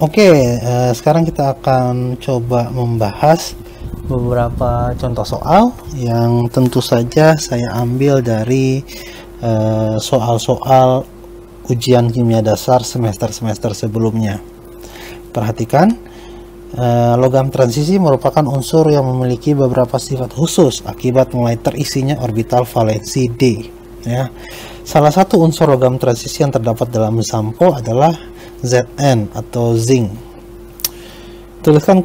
Oke, sekarang kita akan coba membahas beberapa contoh soal yang tentu saja saya ambil dari soal-soal ujian kimia dasar semester-semester sebelumnya. Perhatikan, logam transisi merupakan unsur yang memiliki beberapa sifat khusus akibat mulai terisinya orbital valensi D. Ya. Salah satu unsur logam transisi yang terdapat dalam sampo adalah Zn atau zinc. Tuliskan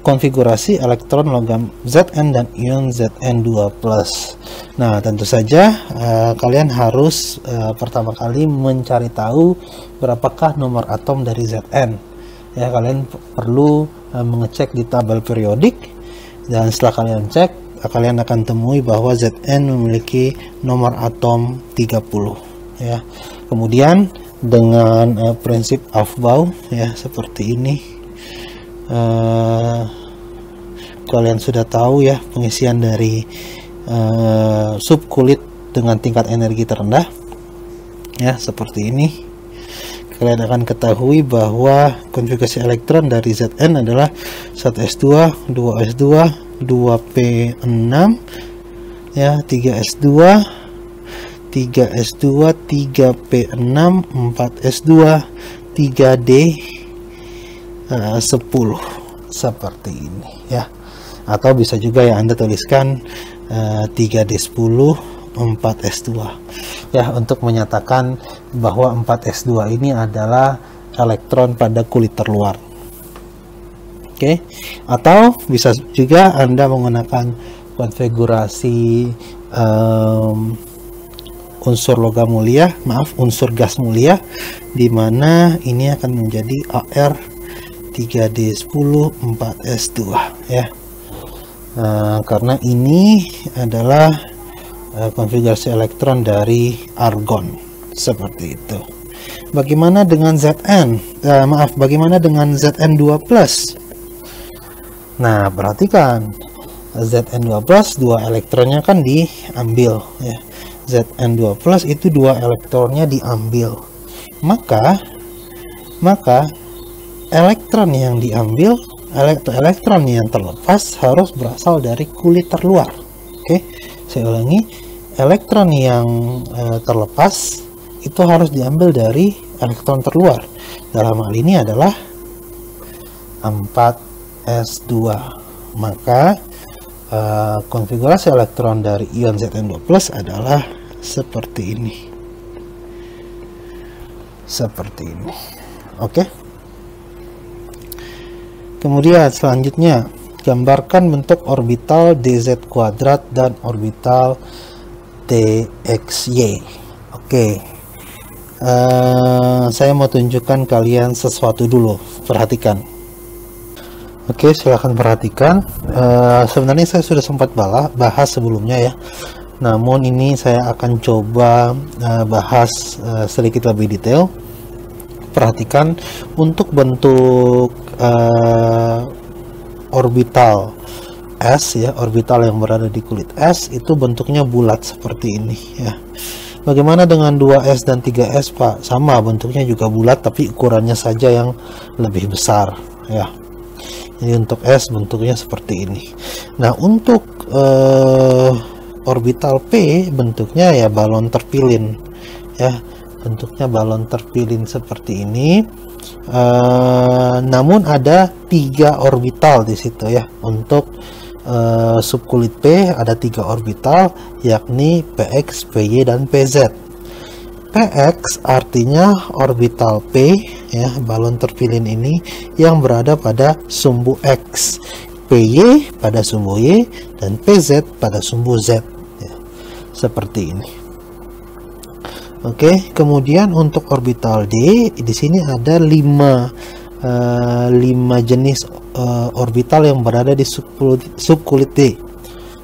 konfigurasi elektron logam Zn dan ion Zn2+. Nah, tentu saja kalian harus pertama kali mencari tahu berapakah nomor atom dari Zn. Ya, kalian perlu mengecek di tabel periodik, dan setelah kalian cek, kalian akan temui bahwa Zn memiliki nomor atom 30. Ya. Kemudian dengan prinsip Aufbau, ya, seperti ini. Kalian sudah tahu ya pengisian dari subkulit dengan tingkat energi terendah, ya, seperti ini. Kalian akan ketahui bahwa konfigurasi elektron dari Zn adalah 1s2, 2s2, 2p6, ya, 3s2, 3s2, 3p6, 4s2, 3d 10, seperti ini, ya. Atau bisa juga ya Anda tuliskan 3d10, 4s2, ya, untuk menyatakan bahwa 4s2 ini adalah elektron pada kulit terluar. Oke. Atau bisa juga Anda menggunakan konfigurasi unsur logam mulia, unsur gas mulia, di mana ini akan menjadi Ar 3d10 4s2, ya. Karena ini adalah konfigurasi elektron dari argon, seperti itu. Bagaimana dengan Zn? Bagaimana dengan Zn2+? Nah, perhatikan, Zn2+, dua elektronnya kan diambil, ya. Zn2+ itu dua elektronnya diambil, maka elektron yang diambil, elektron yang terlepas harus berasal dari kulit terluar. Oke, saya ulangi, elektron yang terlepas itu harus diambil dari elektron terluar. Dalam hal ini adalah 4s2. Maka konfigurasi elektron dari ion Zn2+ adalah seperti ini. Seperti ini. Oke. Kemudian selanjutnya, gambarkan bentuk orbital dz kuadrat dan orbital dxy. Oke. Saya mau tunjukkan kalian sesuatu dulu. Perhatikan. Oke, silahkan perhatikan. Sebenarnya saya sudah sempat bahas sebelumnya, ya. Namun ini saya akan coba bahas sedikit lebih detail. Perhatikan, untuk bentuk orbital S, ya, orbital yang berada di kulit S itu bentuknya bulat seperti ini, ya. Bagaimana dengan 2s dan 3s, Pak? Sama, bentuknya juga bulat, tapi ukurannya saja yang lebih besar, ya. Jadi untuk S bentuknya seperti ini. Nah, untuk orbital P bentuknya ya balon terpilin, ya, bentuknya balon terpilin seperti ini. Namun ada 3 orbital di situ, ya. Untuk subkulit P ada 3 orbital, yakni Px, Py, dan Pz. Px artinya orbital P, ya, balon terpilin ini yang berada pada sumbu X, Py pada sumbu Y, dan Pz pada sumbu Z, ya, seperti ini. Oke, kemudian untuk orbital D di sini ada 5 jenis orbital yang berada di subkulit D.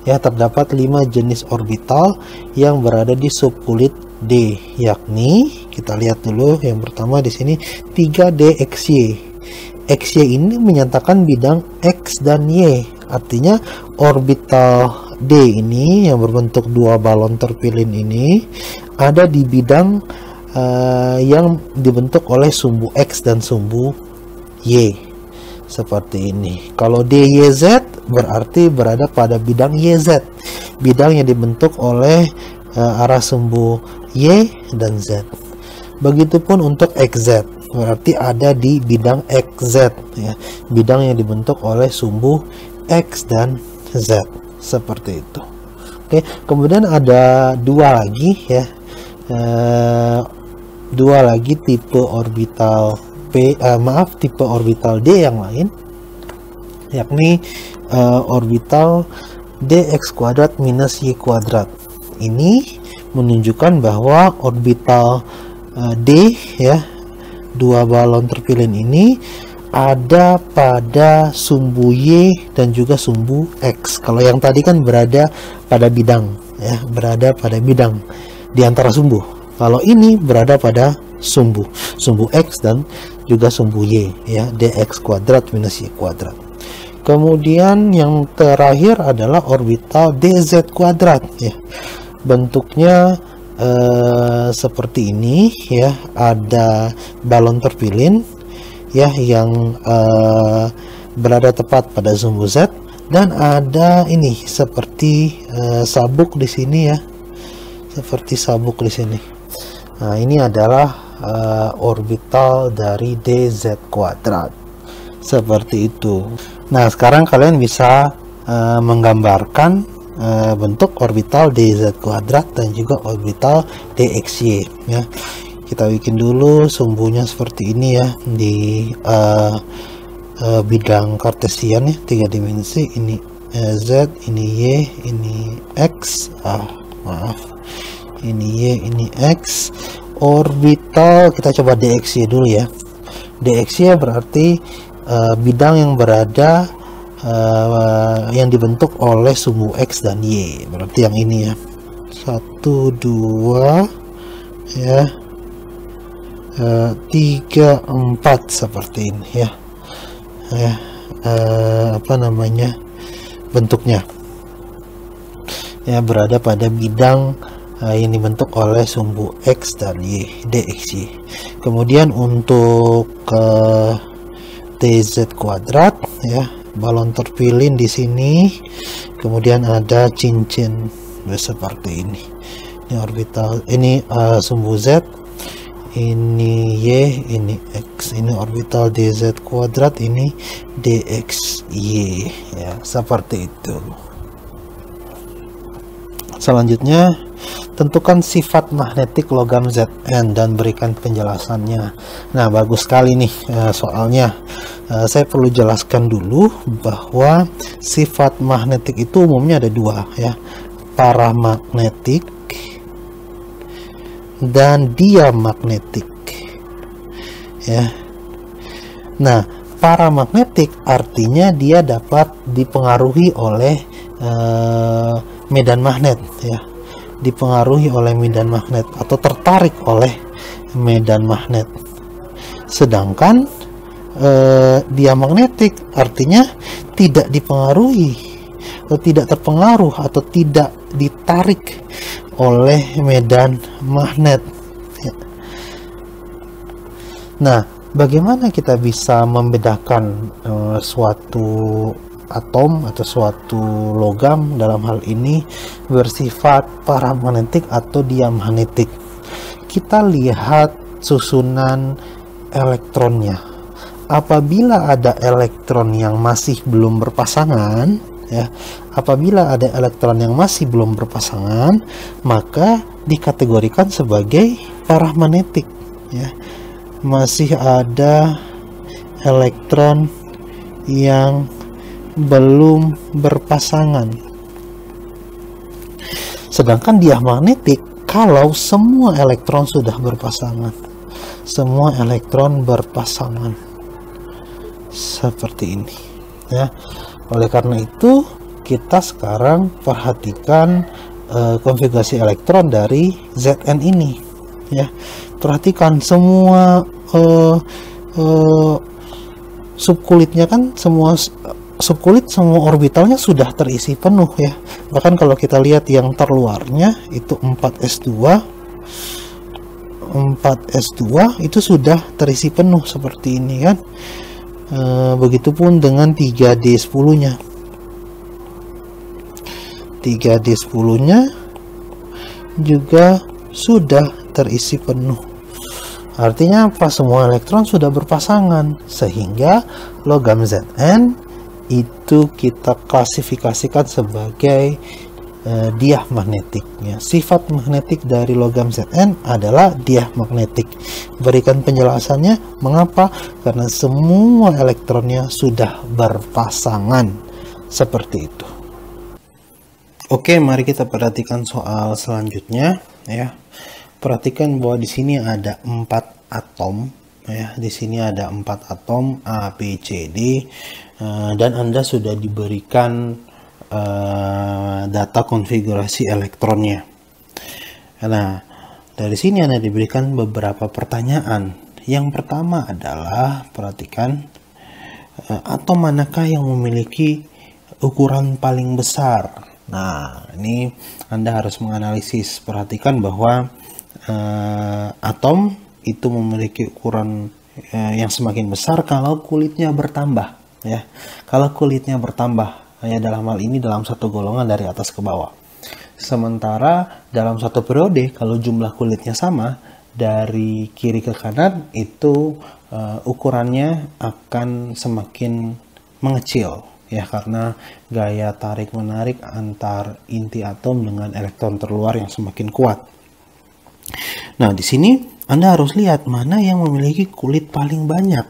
Ya, terdapat 5 jenis orbital yang berada di subkulit D, yakni kita lihat dulu yang pertama di sini 3DXY. XY ini menyatakan bidang X dan Y, artinya orbital D ini yang berbentuk 2 balon terpilin ini ada di bidang yang dibentuk oleh sumbu X dan sumbu Y seperti ini. Kalau DYZ berarti berada pada bidang YZ, bidang yang dibentuk oleh arah sumbu Y dan Z. Begitupun untuk XZ, berarti ada di bidang XZ, ya, bidang yang dibentuk oleh sumbu X dan Z, seperti itu. Oke, kemudian ada dua lagi, ya, dua lagi tipe orbital tipe orbital D yang lain, yakni orbital dx kuadrat minus y kuadrat. Ini menunjukkan bahwa orbital D, ya, dua balon terpilih ini ada pada sumbu Y dan juga sumbu X. Kalau yang tadi kan berada pada bidang, ya, berada pada bidang di antara sumbu. Kalau ini berada pada sumbu X dan juga sumbu Y, ya, dx kuadrat minus y kuadrat. Kemudian yang terakhir adalah orbital dz kuadrat, ya. Bentuknya seperti ini, ya, ada balon terpilih, ya, yang berada tepat pada sumbu Z, dan ada ini seperti sabuk di sini, ya, seperti sabuk di sini. Nah, ini adalah orbital dari dz kuadrat, seperti itu. Nah, sekarang kalian bisa menggambarkan bentuk orbital dz kuadrat dan juga orbital dxy, ya. Kita bikin dulu sumbunya seperti ini, ya, di bidang kartesian, ya, 3 dimensi. Ini z, ini y, ini x, ini y, ini x. Orbital kita coba dxy dulu, ya. Dxy berarti bidang yang berada yang dibentuk oleh sumbu X dan Y, berarti yang ini, ya, 1, 2, ya, 3, 4 seperti ini, ya, apa namanya bentuknya, ya, berada pada bidang yang dibentuk oleh sumbu X dan Y, dxy. Kemudian untuk dz kuadrat, ya, balon terpilih di sini, kemudian ada cincin seperti ini. Ini orbital, ini sumbu Z, ini Y, ini X, ini orbital dz kuadrat, ini dxy, ya, seperti itu. Selanjutnya, tentukan sifat magnetik logam Zn dan berikan penjelasannya. Nah, bagus sekali nih soalnya. Saya perlu jelaskan dulu bahwa sifat magnetik itu umumnya ada dua, ya, paramagnetik dan diamagnetik, ya. Nah, paramagnetik artinya dia dapat dipengaruhi oleh medan magnet, ya, dipengaruhi oleh medan magnet atau tertarik oleh medan magnet. Sedangkan diamagnetik artinya tidak dipengaruhi atau tidak terpengaruh atau tidak ditarik oleh medan magnet, ya. Nah, bagaimana kita bisa membedakan suatu atom atau suatu logam dalam hal ini bersifat paramagnetik atau diamagnetik? Kita lihat susunan elektronnya. Apabila ada elektron yang masih belum berpasangan, ya, apabila ada elektron yang masih belum berpasangan, maka dikategorikan sebagai paramagnetik, ya. Masih ada elektron yang belum berpasangan. Sedangkan diamagnetik kalau semua elektron sudah berpasangan, semua elektron berpasangan seperti ini, ya. Oleh karena itu kita sekarang perhatikan konfigurasi elektron dari Zn ini, ya. Perhatikan semua subkulitnya, kan semua subkulit, semua orbitalnya sudah terisi penuh, ya. Bahkan kalau kita lihat yang terluarnya itu 4s2 itu sudah terisi penuh seperti ini, kan. Begitupun dengan 3D10-nya. 3D10-nya juga sudah terisi penuh. Artinya apa? Semua elektron sudah berpasangan, sehingga logam Zn itu kita klasifikasikan sebagai diamagnetik. Sifat magnetik dari logam Zn adalah diamagnetik. Berikan penjelasannya. Mengapa? Karena semua elektronnya sudah berpasangan. Seperti itu. Oke, mari kita perhatikan soal selanjutnya ya. Perhatikan bahwa di sini ada 4 atom ya. Di sini ada 4 atom A, B, C, D, dan Anda sudah diberikan data konfigurasi elektronnya. Nah, dari sini Anda diberikan beberapa pertanyaan. Yang pertama adalah perhatikan atom manakah yang memiliki ukuran paling besar. Nah, ini Anda harus menganalisis. Perhatikan bahwa atom itu memiliki ukuran yang semakin besar kalau kulitnya bertambah ya. Kalau kulitnya bertambah ya, dalam hal ini dalam satu golongan dari atas ke bawah. Sementara dalam satu periode kalau jumlah kulitnya sama dari kiri ke kanan, itu ukurannya akan semakin mengecil ya, karena gaya tarik menarik antar inti atom dengan elektron terluar yang semakin kuat. Nah, di sini Anda harus lihat mana yang memiliki kulit paling banyak.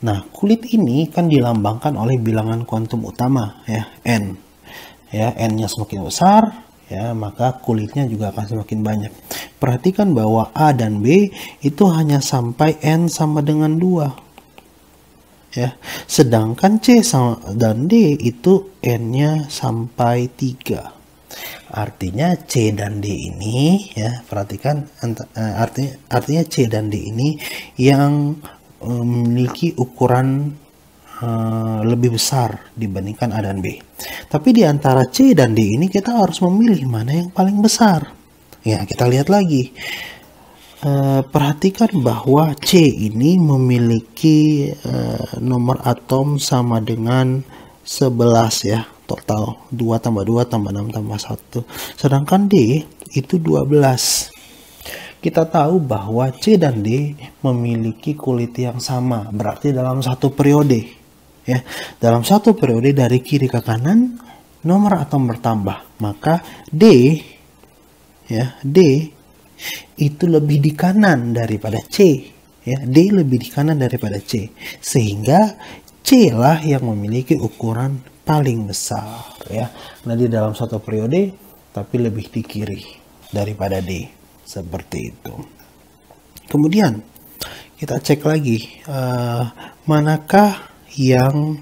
Nah, kulit ini kan dilambangkan oleh bilangan kuantum utama ya, N. Ya, N-nya semakin besar ya, maka kulitnya juga akan semakin banyak. Perhatikan bahwa A dan B itu hanya sampai N sama dengan 2. Ya, sedangkan C dan D itu N-nya sampai 3. Artinya C dan D ini ya, perhatikan artinya C dan D ini yang memiliki ukuran lebih besar dibandingkan A dan B. Tapi di antara C dan D ini kita harus memilih mana yang paling besar. Ya, kita lihat lagi. Perhatikan bahwa C ini memiliki nomor atom sama dengan 11 ya. Total 2 tambah 2 tambah 6 tambah 1. Sedangkan D itu 12. Kita tahu bahwa C dan D memiliki kulit yang sama. Berarti dalam satu periode ya. Dalam satu periode dari kiri ke kanan nomor atom bertambah. Maka D ya, D itu lebih di kanan daripada C ya. D lebih di kanan daripada C. Sehingga C lah yang memiliki ukuran paling besar ya. Nah, di dalam satu periode tapi lebih di kiri daripada D, seperti itu. Kemudian kita cek lagi manakah yang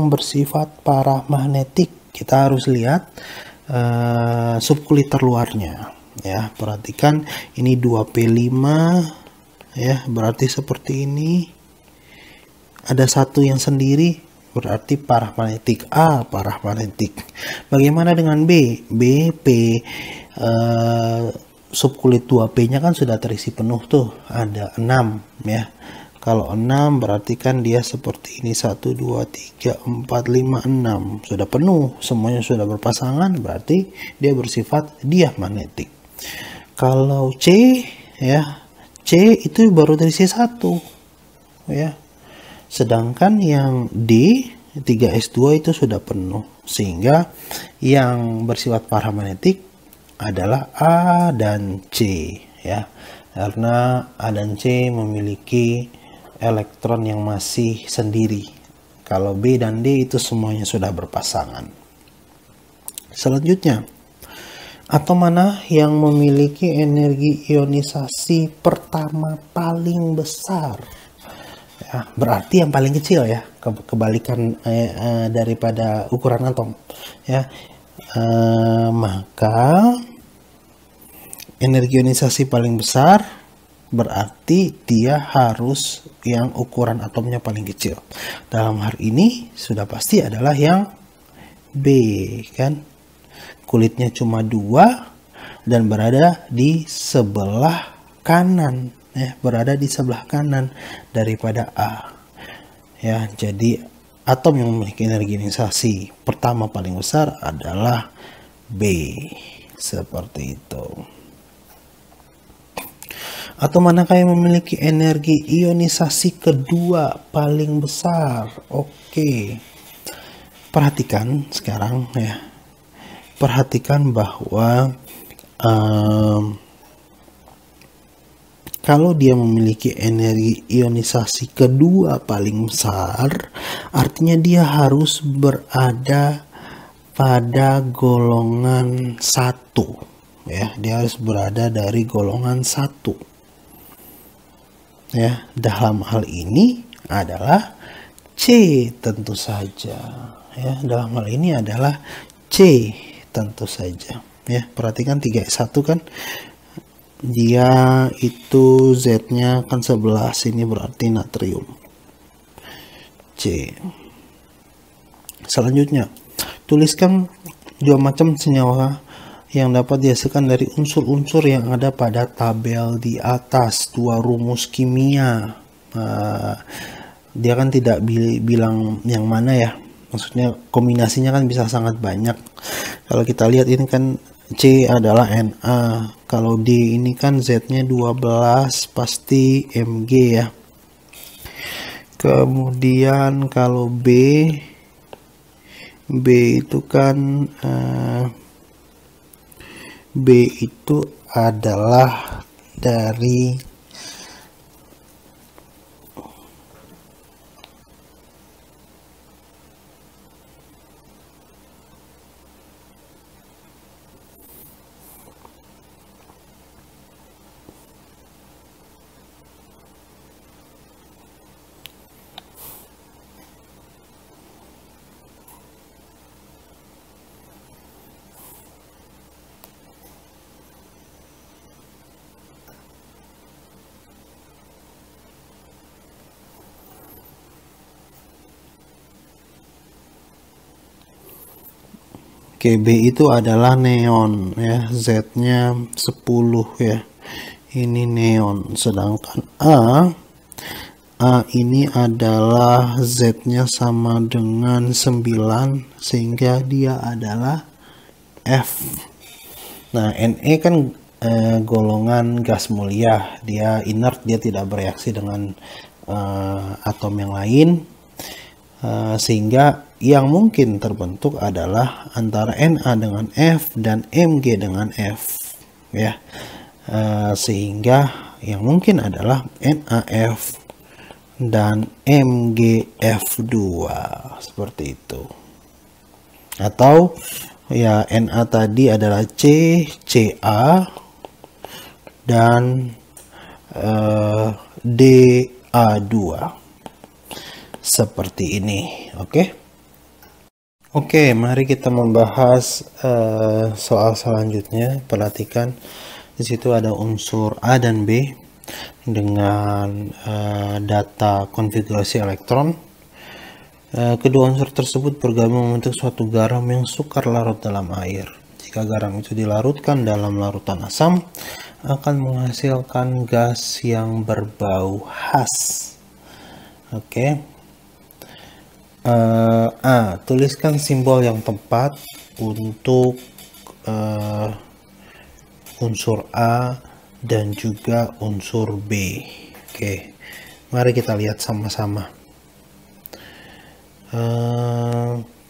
bersifat paramagnetik. Kita harus lihat subkulit terluarnya ya. Perhatikan ini 2P5 ya, berarti seperti ini. Ada satu yang sendiri, berarti paramagnetik. A, paramagnetik. Bagaimana dengan B? B, P, subkulit 2P-nya kan sudah terisi penuh tuh, ada 6 ya. Kalau 6 berarti kan dia seperti ini, 1, 2, 3, 4, 5, 6. Sudah penuh, semuanya sudah berpasangan, berarti dia bersifat diamagnetik. Kalau C ya, C itu baru terisi 1 ya. Sedangkan yang D 3s2 itu sudah penuh, sehingga yang bersifat paramagnetik adalah A dan C ya. Karena A dan C memiliki elektron yang masih sendiri. Kalau B dan D itu semuanya sudah berpasangan. Selanjutnya, atom mana yang memiliki energi ionisasi pertama paling besar? Ya, berarti yang paling kecil ya, kebalikan daripada ukuran atom ya. Maka energi ionisasi paling besar berarti dia harus yang ukuran atomnya paling kecil. Dalam hal ini sudah pasti adalah yang B kan. Kulitnya cuma 2 dan berada di sebelah kanan, ya, berada di sebelah kanan daripada A. Ya, jadi atom yang memiliki energi ionisasi pertama paling besar adalah B. Seperti itu. Atom manakah yang memiliki energi ionisasi kedua paling besar? Oke. Perhatikan sekarang ya. Perhatikan bahwa kalau dia memiliki energi ionisasi kedua paling besar, artinya dia harus berada pada golongan 1. Ya, dia harus berada dari golongan 1. Ya, dalam hal ini adalah C tentu saja. Ya, dalam hal ini adalah C tentu saja. Ya, perhatikan 3S1 kan dia itu Z-nya kan 11, ini berarti natrium. C. Selanjutnya, tuliskan 2 macam senyawa yang dapat dihasilkan dari unsur-unsur yang ada pada tabel di atas. 2 rumus kimia. Dia kan tidak bilang yang mana ya, maksudnya kombinasinya kan bisa sangat banyak. Kalau kita lihat ini kan C adalah Na, kalau D ini kan Z-nya 12, pasti Mg ya. Kemudian kalau B itu kan B itu adalah dari KB itu adalah neon ya, Z-nya 10 ya. Ini neon, sedangkan A ini adalah Z-nya sama dengan 9 sehingga dia adalah F. Nah, Ne kan golongan gas mulia, dia inert, dia tidak bereaksi dengan atom yang lain. Sehingga yang mungkin terbentuk adalah antara Na dengan F dan Mg dengan F ya. Sehingga yang mungkin adalah NaF dan MgF2 seperti itu. Atau ya Na tadi adalah C, Ca dan Da2 seperti ini. Oke, mari kita membahas soal selanjutnya. Perhatikan di situ ada unsur A dan B dengan data konfigurasi elektron. Kedua unsur tersebut bergabung membentuk suatu garam yang sukar larut dalam air. Jika garam itu dilarutkan dalam larutan asam, akan menghasilkan gas yang berbau khas. Tuliskan simbol yang tepat untuk unsur A dan juga unsur B. Mari kita lihat sama-sama.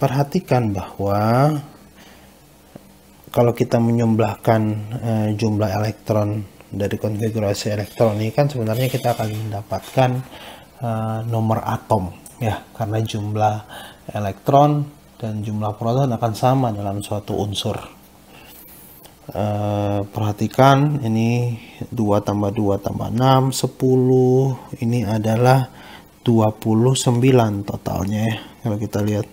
Perhatikan bahwa kalau kita menjumlahkan jumlah elektron dari konfigurasi elektron ini kan sebenarnya kita akan mendapatkan nomor atom ya, karena jumlah elektron dan jumlah proton akan sama dalam suatu unsur. Perhatikan ini 2 tambah 2 tambah 6 10, ini adalah 29 totalnya ya. Kalau kita lihat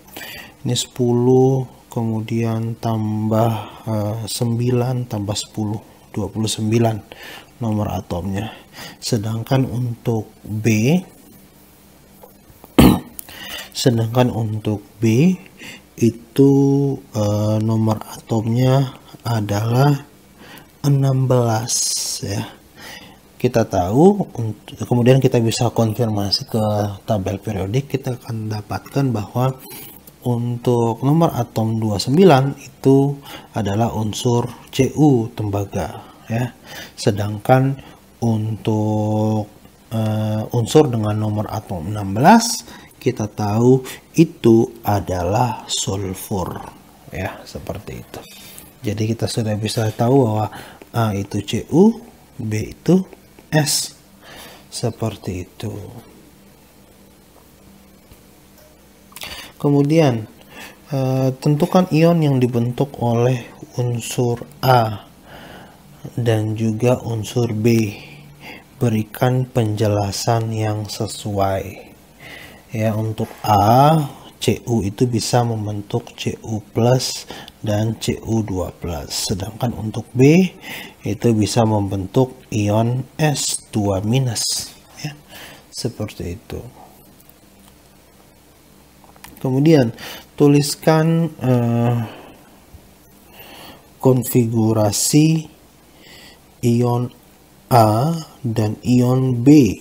ini 10 kemudian tambah 9 tambah 10 29 nomor atomnya. Sedangkan untuk B itu nomor atomnya adalah 16 ya. kita tahu, kemudian kita bisa konfirmasi ke tabel periodik, kita akan dapatkan bahwa untuk nomor atom 29 itu adalah unsur Cu, tembaga ya. Sedangkan untuk unsur dengan nomor atom 16 kita tahu itu adalah sulfur ya, seperti itu. Jadi kita sudah bisa tahu bahwa A itu Cu, B itu S, seperti itu. Kemudian tentukan ion yang dibentuk oleh unsur A dan juga unsur B. Berikan penjelasan yang sesuai. Ya, untuk A, Cu itu bisa membentuk Cu+ dan Cu2+. Sedangkan untuk B itu bisa membentuk ion S2-, ya. Seperti itu. Kemudian tuliskan konfigurasi ion A dan ion B.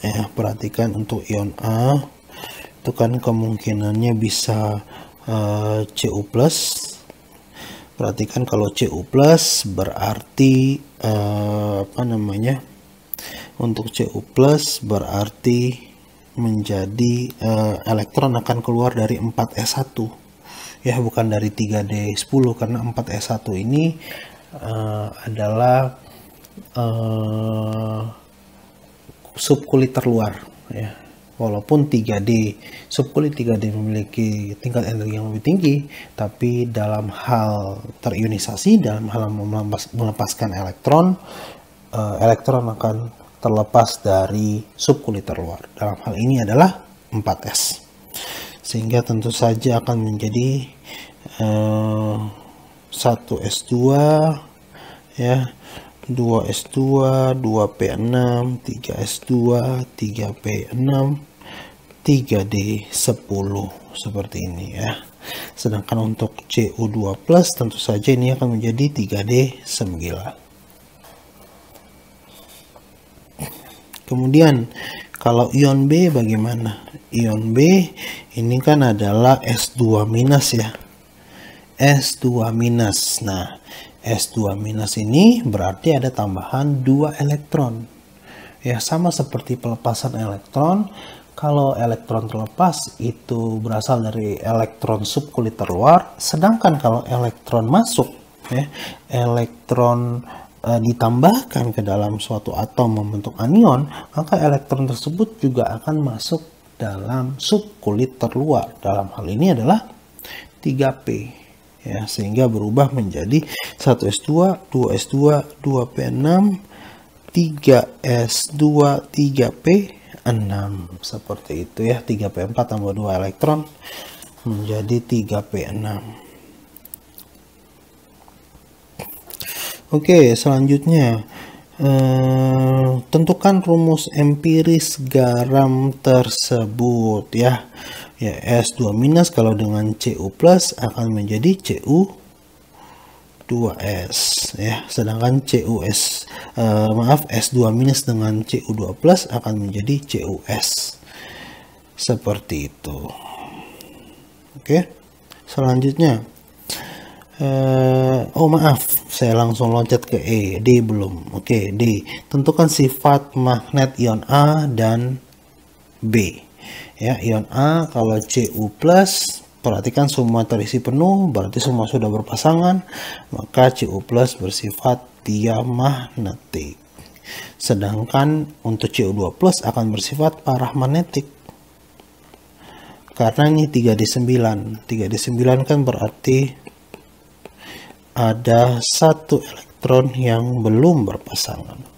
Ya, perhatikan untuk ion A itu kan kemungkinannya bisa Cu+. Perhatikan kalau Cu+ berarti untuk Cu+ berarti menjadi elektron akan keluar dari 4s1 ya, bukan dari 3d10, karena 4s1 ini adalah subkulit terluar ya. Walaupun 3D, subkulit 3D memiliki tingkat energi yang lebih tinggi, tapi dalam hal terionisasi, dalam hal melepaskan elektron, elektron akan terlepas dari subkulit terluar. Dalam hal ini adalah 4s. Sehingga tentu saja akan menjadi 1s2 ya, 2s2, 2p6, 3s2, 3p6, 3d10, seperti ini ya. Sedangkan untuk Cu2+ tentu saja ini akan menjadi 3d9. Kemudian kalau ion B bagaimana? Ion B ini kan adalah S2- ya. S2-. Nah, S2- ini berarti ada tambahan 2 elektron. Ya, sama seperti pelepasan elektron. Kalau elektron terlepas itu berasal dari elektron subkulit terluar, sedangkan kalau elektron masuk, ya, elektron ditambahkan ke dalam suatu atom membentuk anion, maka elektron tersebut juga akan masuk dalam subkulit terluar. Dalam hal ini adalah 3p. Ya, sehingga berubah menjadi 1s2, 2s2, 2p6, 3s2, 3p6, seperti itu ya. 3p4 tambah 2 elektron menjadi 3p6. Oke, selanjutnya tentukan rumus empiris garam tersebut ya. Ya, S2- kalau dengan Cu+ akan menjadi Cu2s ya. Sedangkan S2- dengan Cu2+ akan menjadi Cus. Seperti itu. Oke. Selanjutnya saya langsung loncat ke E. D belum. Oke, D. Tentukan sifat magnet ion A dan B. Ya, ion A kalau Cu+, perhatikan semua terisi penuh, berarti semua sudah berpasangan, maka Cu+ bersifat diamagnetik. Sedangkan untuk Cu2+ akan bersifat paramagnetik. Karena ini 3d9. 3d9 kan berarti ada 1 elektron yang belum berpasangan.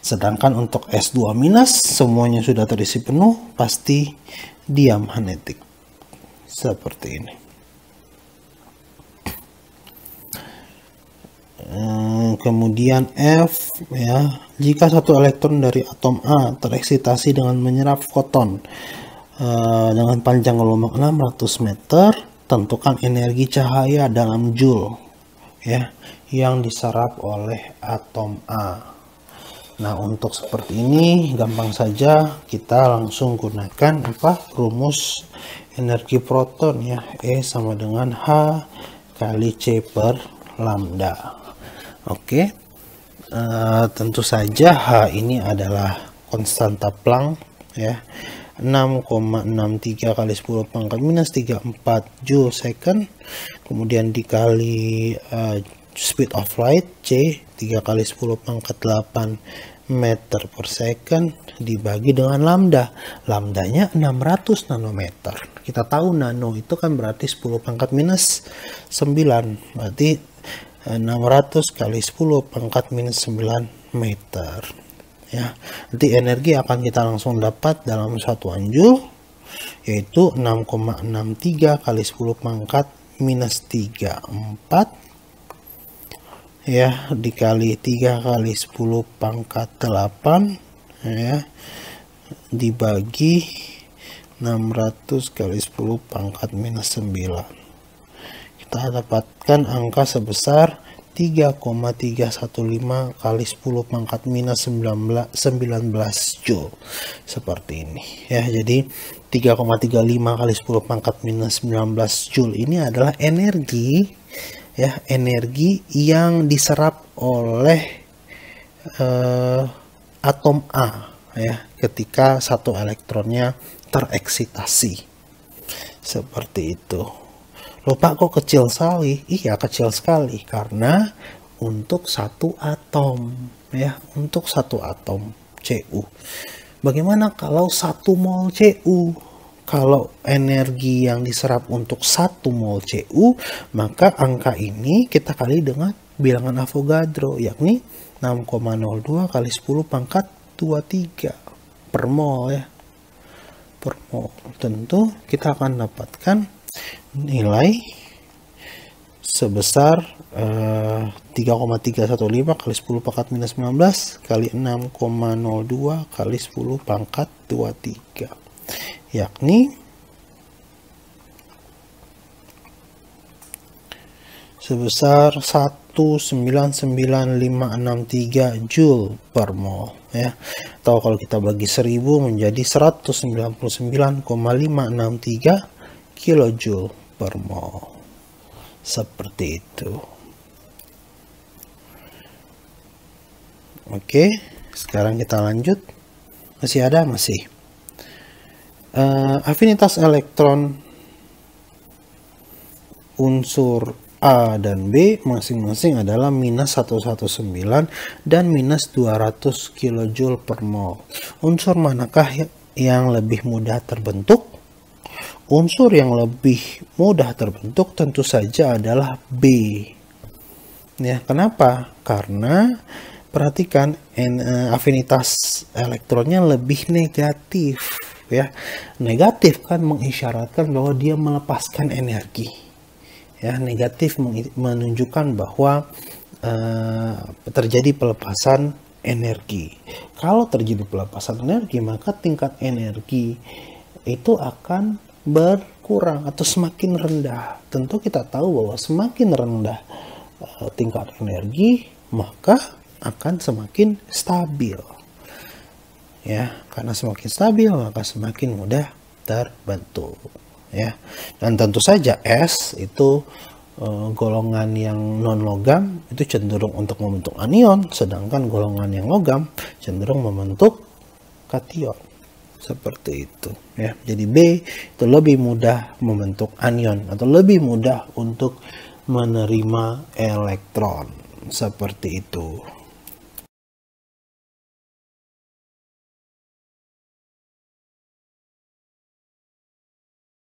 Sedangkan untuk S2- semuanya sudah terisi penuh, pasti diamagnetik. Seperti ini. Kemudian F ya, jika satu elektron dari atom A tereksitasi dengan menyerap foton dengan panjang gelombang 600 meter, tentukan energi cahaya dalam joule ya yang diserap oleh atom A. Nah, untuk seperti ini gampang saja, kita langsung gunakan rumus energi proton ya, E sama dengan H kali C per lambda. Oke. Tentu saja H ini adalah konstanta Planck ya, 6,63 kali 10 pangkat minus 34 joule second, kemudian dikali speed of light C 3 kali 10 pangkat 8 meter per second dibagi dengan lambda. Lambdanya 600 nanometer. Kita tahu nano itu kan berarti 10 pangkat minus 9. Berarti 600 kali 10 pangkat minus 9 meter. Ya, nanti energi akan kita langsung dapat dalam satuan joule, yaitu 6,63 kali 10 pangkat minus 34 ya, dikali 3 kali 10 pangkat 8 ya, dibagi 600 kali 10 pangkat minus 9. Kita dapatkan angka sebesar 3,315 kali 10 pangkat minus 19 joule seperti ini ya. Jadi 3,35 kali 10 pangkat minus 19 joule ini adalah energi ya, energi yang diserap oleh atom A ya ketika satu elektronnya tereksitasi seperti itu. Loh Pak, kok kecil sekali? Iya, kecil sekali karena untuk satu atom ya, untuk satu atom Cu. Bagaimana kalau 1 mol Cu? Kalau energi yang diserap untuk 1 mol Cu, maka angka ini kita kali dengan bilangan Avogadro, yakni 6,02 kali 10 pangkat 23 per mol ya, per mol. Tentu kita akan dapatkan nilai sebesar 3,315 kali 10 pangkat minus 19 kali 6,02 kali 10 pangkat 23, yakni sebesar 199.563 joule per mol ya. Atau kalau kita bagi 1000 menjadi 199,563 kilojoule per mol. Seperti itu. Oke, sekarang kita lanjut. Masih ada? Masih. Afinitas elektron unsur A dan B masing-masing adalah minus 119 dan minus 200 kilojoule per mol. Unsur manakah yang lebih mudah terbentuk? Unsur yang lebih mudah terbentuk tentu saja adalah B. Ya, kenapa? Karena perhatikan afinitas elektronnya lebih negatif ya. Negatif kan mengisyaratkan bahwa dia melepaskan energi. Ya, negatif menunjukkan bahwa terjadi pelepasan energi. Kalau terjadi pelepasan energi, maka tingkat energi itu akan berkurang atau semakin rendah. Tentu kita tahu bahwa semakin rendah tingkat energi, maka akan semakin stabil. Ya, karena semakin stabil maka semakin mudah terbentuk. Ya, dan tentu saja S itu golongan yang non logam itu cenderung untuk membentuk anion, sedangkan golongan yang logam cenderung membentuk kation. Seperti itu ya. Jadi B itu lebih mudah membentuk anion atau lebih mudah untuk menerima elektron. Seperti itu.